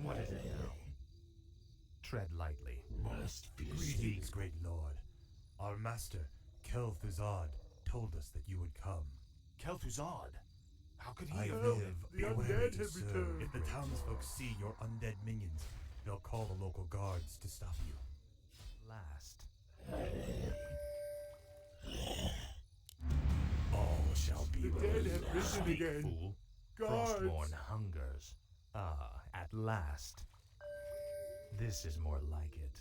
What is it now? Tread lightly. Greetings, great lord. Our master, Kel'Thuzad, told us that you would come. Kel'Thuzad? How could he I have live the only undead to have serve. returned. If the townsfolk see your undead minions, they'll call the local guards to stop you. Last. All shall be The dead have risen Speak, again. fool. Guards. Frostmourne hungers. Ah, at last. This is more like it.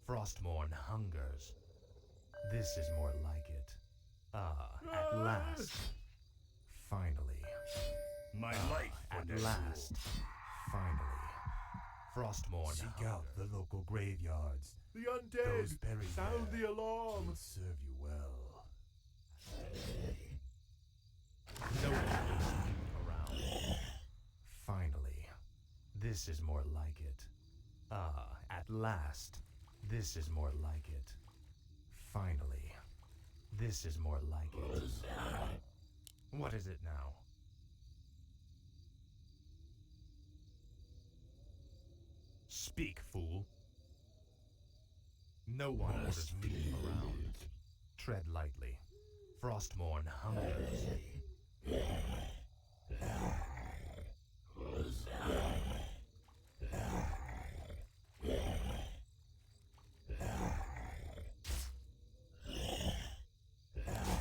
Frostmourne hungers. This is more like it. Ah, at last. Finally. my life for At Ner'zhul? last. Finally. Frostmourne Seek hunger. out the local graveyards. The Those undead! buried Sound there the alarm! will serve you well. No one is around. Finally. This is more like it. Ah, at last. This is more like it. Finally. This is more like it. What is it now? Speak, fool. No one orders me around. Tread lightly. Frostmourne hungers.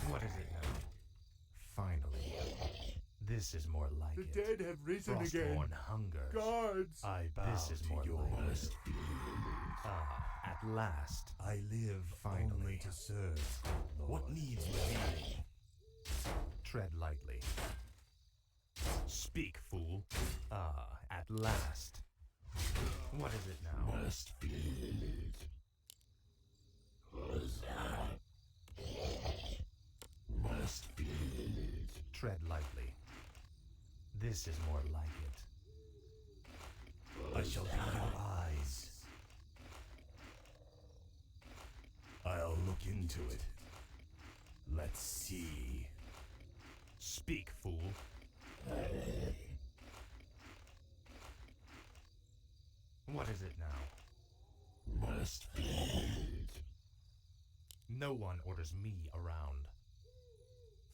What is it now? Finally. This is more like The it. dead have risen Frostmourne again. hungers. Guards! I bow This is to more your like it. Ah, at last. I live Finally. only to serve, Lord. What needs revealing? Tread lightly. Speak, fool. Ah, at last. What is it now? Tread lightly. This is more like it. I shall be your eyes. I'll look into it. Let's see. Speak, fool. What is it now? No one orders me around.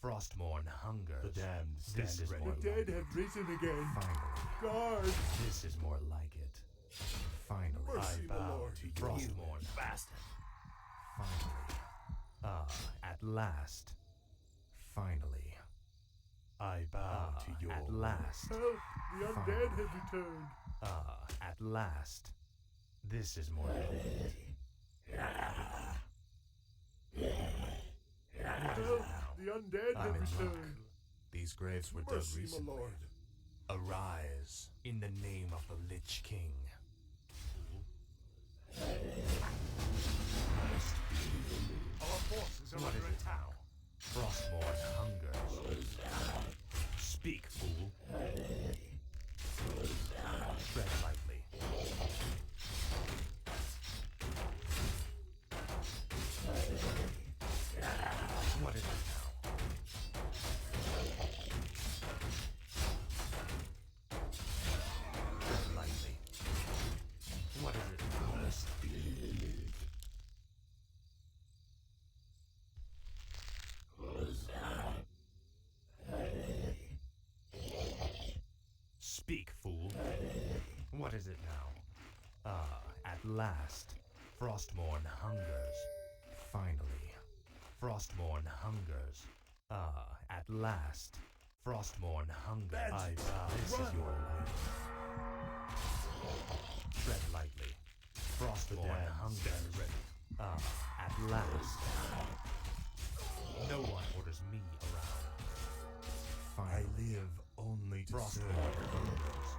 Frostmourne hungers. The damned stand This is ready. more The dead like have risen again. it. Finally. Guards! This is more like it. Finally. Mercy, I my bow lord. to you. Frostmourne. Bastard. Finally. Ah, at last. Finally. I bow to your At last. Help! The undead have returned. Ah, at last. This is more like it. Help! The undead I'm have in returned. These graves were dug Mercy, my recently. lord. Arise in the name of the Lich King. Our forces are What under is it attack. now? Frostmourne hungers. Speak, fool. Tread lightly. What is it now? Tread lightly. What is it now? Speak, fool. What is it now? Ah, at last. Frostmourne hungers. Finally. Frostmourne hungers. Ah, at last. Frostmourne hungers. I bow. This is your life. Tread lightly. Frostmourne hungers. Ah, at last. No one orders me around. I Finally. live only to Frostmourne serve. hungers.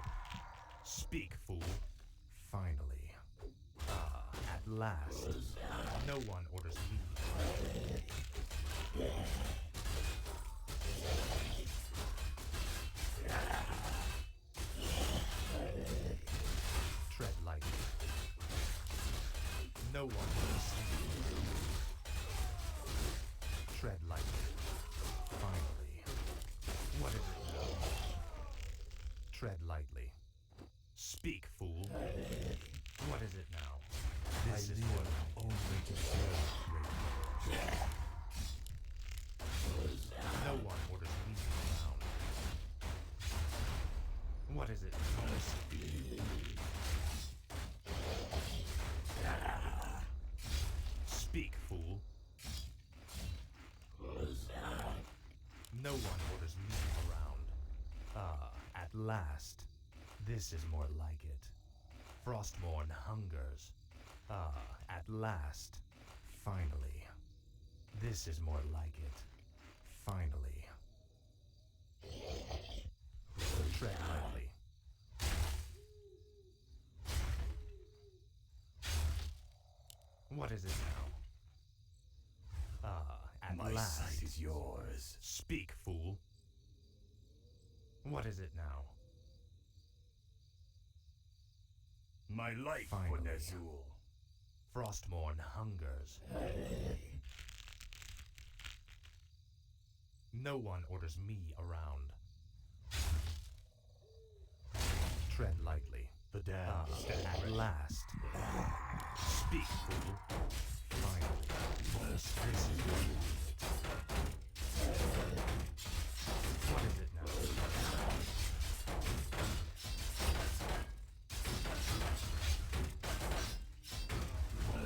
Speak, fool. Finally. Ah, at last. No one orders me. Tread lightly. No one orders me. Tread lightly. Finally. What is it now? Tread lightly. Speak, fool. What is it now? I This is live more like only to serve, great lord. no one orders me around. What is it? Speak, fool. No one orders me around. At last. This is more like it. Frostmourne hungers. At last. Finally. This is more like it. Finally. Tread lightly. What is it now? At My last. sight is yours. Speak, fool. What is it now? My life for Finally. Ner'zhul. Frostmourne hungers. No one orders me around. Tread lightly. The damned stand At ready. last. Speak, fool. Finally. This is what is it now?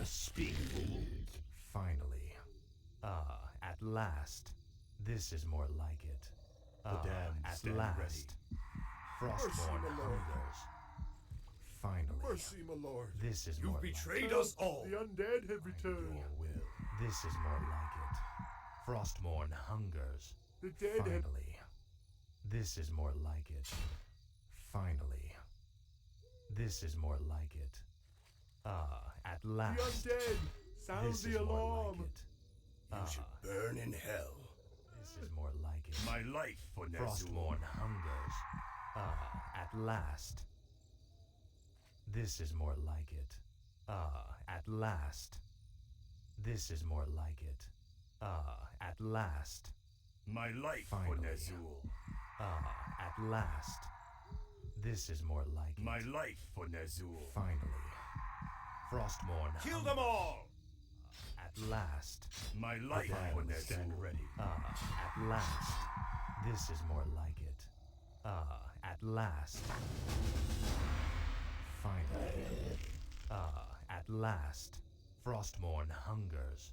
Speak, fool. Finally. At last. This is more like it. The damned At stand last. ready. Frostmourne Mercy, my lord. hungers. Finally. Mercy, my lord. This is You've more betrayed like us all. The undead have returned. Your will. it. This is more like it. Frostmourne hungers. The dead have... Finally. This is more like it. Finally. This is more like it. At The last. undead! Sound This the is more alarm! like it. You should burn in hell. This is more like it. My life for Ner'zhul. Frostmourne hungers. At last. This is more like it. At last. This is more like it. At last. My life Finally. for Ner'zhul. At last. This is more like it. My life for Ner'zhul. Finally. Frostmourne Kill hungers. them all. At last. My life The for damned stand Ner'zhul. ready. At last. This is more like it. At last. Finally. At last. Frostmourne hungers.